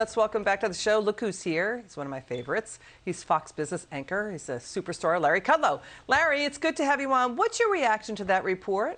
Let's welcome back to the show. Look who's here. He's one of my favorites. He's Fox Business anchor. He's a superstar, Larry Kudlow. Larry, it's good to have you on. What's your reaction to that report?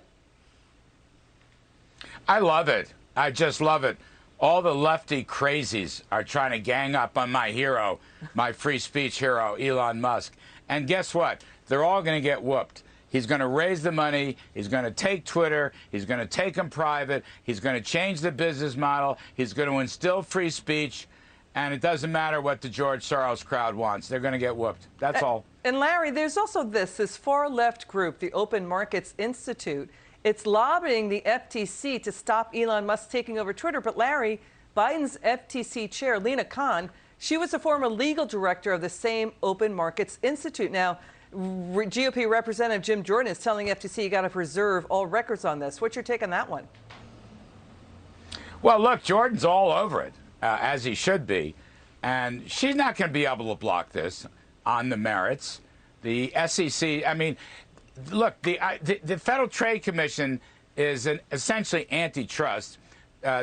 I love it. I just love it. All the lefty crazies are trying to gang up on my hero, my free speech hero, Elon Musk. And guess what? They're all going to get whooped. He's going to raise the money. He's going to take Twitter. He's going to take them private. He's going to change the business model. He's going to instill free speech. And it doesn't matter what the George Soros crowd wants. They're going to get whooped. That's all. And Larry, there's also this far left group, the Open Markets Institute. It's lobbying the FTC to stop Elon Musk taking over Twitter. But Larry, Biden's FTC chair, Lina Khan, she was a former legal director of the same Open Markets Institute. Now, GOP Representative Jim Jordan is telling FTC you got to preserve all records on this. What's your take on that one? Well, look, Jordan's all over it, as he should be. And she's not going to be able to block this on the merits. The SEC, I mean, look, the Federal Trade Commission is essentially antitrust.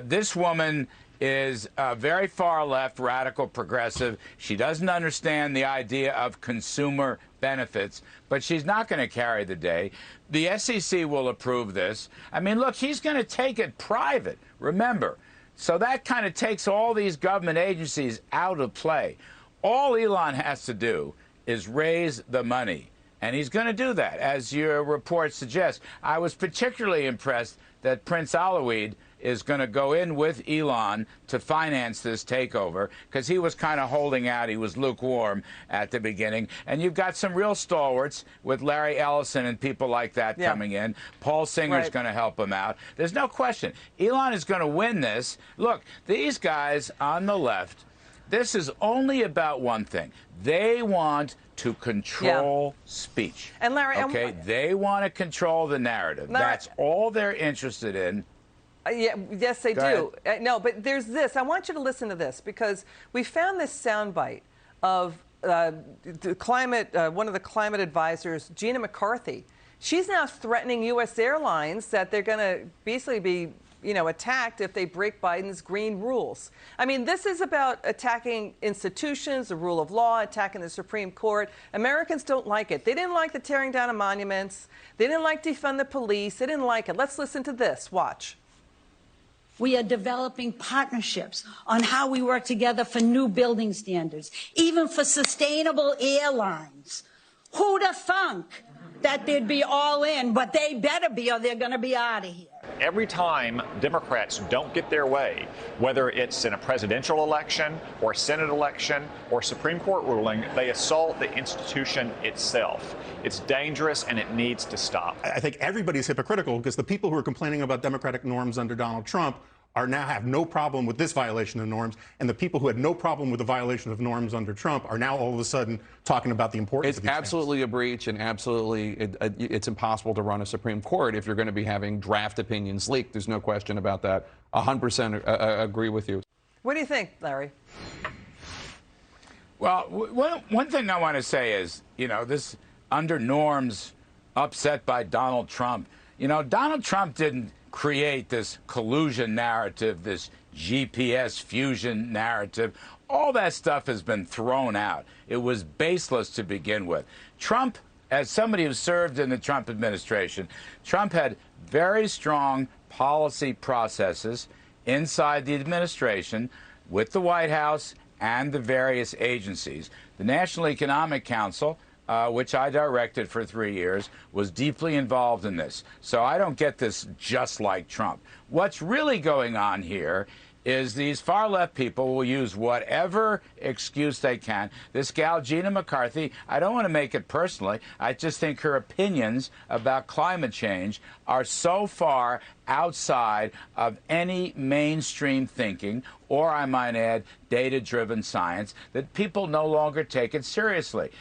This woman is very far left, radical, progressive. She doesn't understand the idea of consumer benefits, but she's not going to carry the day. The SEC will approve this. I mean, look, he's going to take it private, remember. So that kind of takes all these government agencies out of play. All Elon has to do is raise the money, and he's going to do that, as your report suggests. I was particularly impressed that Prince Alawid is going to go in with Elon to finance this takeover, because he was kind of holding out. He was lukewarm at the beginning. And you've got some real stalwarts with Larry Ellison and people like that coming in. Paul Singer's going to help him out. There's no question. Elon is going to win this. Look, these guys on the left, this is only about one thing. They want to control speech. And Larry, okay, they want to control the narrative. Larry, that's all they're interested in. Yes, they do. No, but there's this. I want you to listen to this, because we found this soundbite of the climate, one of the climate advisors, Gina McCarthy. She's now threatening U.S. airlines that they're going to basically be, attacked if they break Biden's green rules. I mean, this is about attacking institutions, the rule of law, attacking the Supreme Court. Americans don't like it. They didn't like the tearing down of monuments. They didn't like defund the police. They didn't like it. Let's listen to this. Watch. We are developing partnerships on how we work together for new building standards, even for sustainable airlines. Who'd have thunk that they'd be all in, but they better be, or they're going to be out of here. Every time Democrats don't get their way, whether it's in a presidential election or Senate election or Supreme Court ruling, they assault the institution itself. It's dangerous and it needs to stop. I think everybody's hypocritical, because the people who are complaining about democratic norms under Donald Trump now have no problem with this violation of norms, and the people who had no problem with the violation of norms under Trump are now all of a sudden talking about the importance of these It's absolutely a breach, and absolutely it's impossible to run a Supreme Court if you're going to be having draft opinions leaked. There's no question about that. 100% agree with you. What do you think, Larry? Well, one thing I want to say is, this under norms upset by Donald Trump. Donald Trump didn't create this collusion narrative, this GPS fusion narrative. All that stuff has been thrown out. It was baseless to begin with. Trump, as somebody who served in the Trump administration, Trump had very strong policy processes inside the administration with the White House and the various agencies. The National Economic Council, which I directed for 3 years, was deeply involved in this. So I don't get this just like Trump. What's really going on here is these far-left people will use whatever excuse they can. This gal, Gina McCarthy, I don't want to make it personally. I just think her opinions about climate change are so far outside of any mainstream thinking, or I might add, data-driven science, that people no longer take it seriously.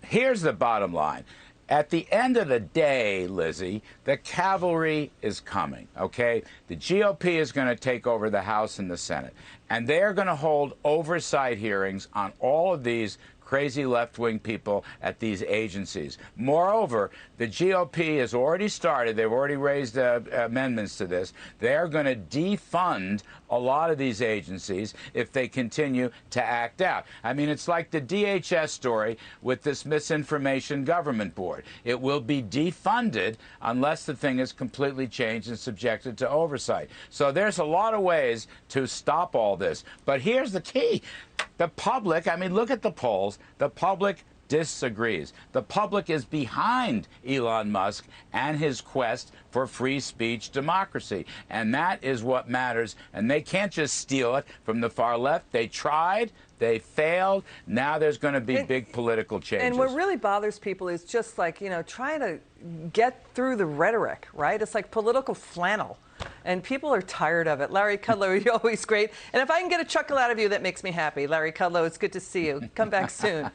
Here's the bottom line. At the end of the day, Lizzie, the cavalry is coming, okay? The GOP is going to take over the House and the Senate, and they're going to hold oversight hearings on all of these crazy left-wing people at these agencies. Moreover, the GOP has already started, they've already raised amendments to this. They're going to defund a lot of these agencies if they continue to act out. I mean, it's like the DHS story with this misinformation government board. It will be defunded unless the thing is completely changed and subjected to oversight. So there's a lot of ways to stop all this. But here's the key. The public, I mean, look at the polls. The public disagrees. The public is behind Elon Musk and his quest for free speech democracy. And that is what matters. And they can't just steal it from the far left. They tried. They failed. Now there's going to be big political changes. And what really bothers people is just like, you know, trying to get through the rhetoric, right? It's like political flannel. And people are tired of it. Larry Kudlow, you're always great. And if I can get a chuckle out of you, that makes me happy. Larry Kudlow, it's good to see you. Come back soon.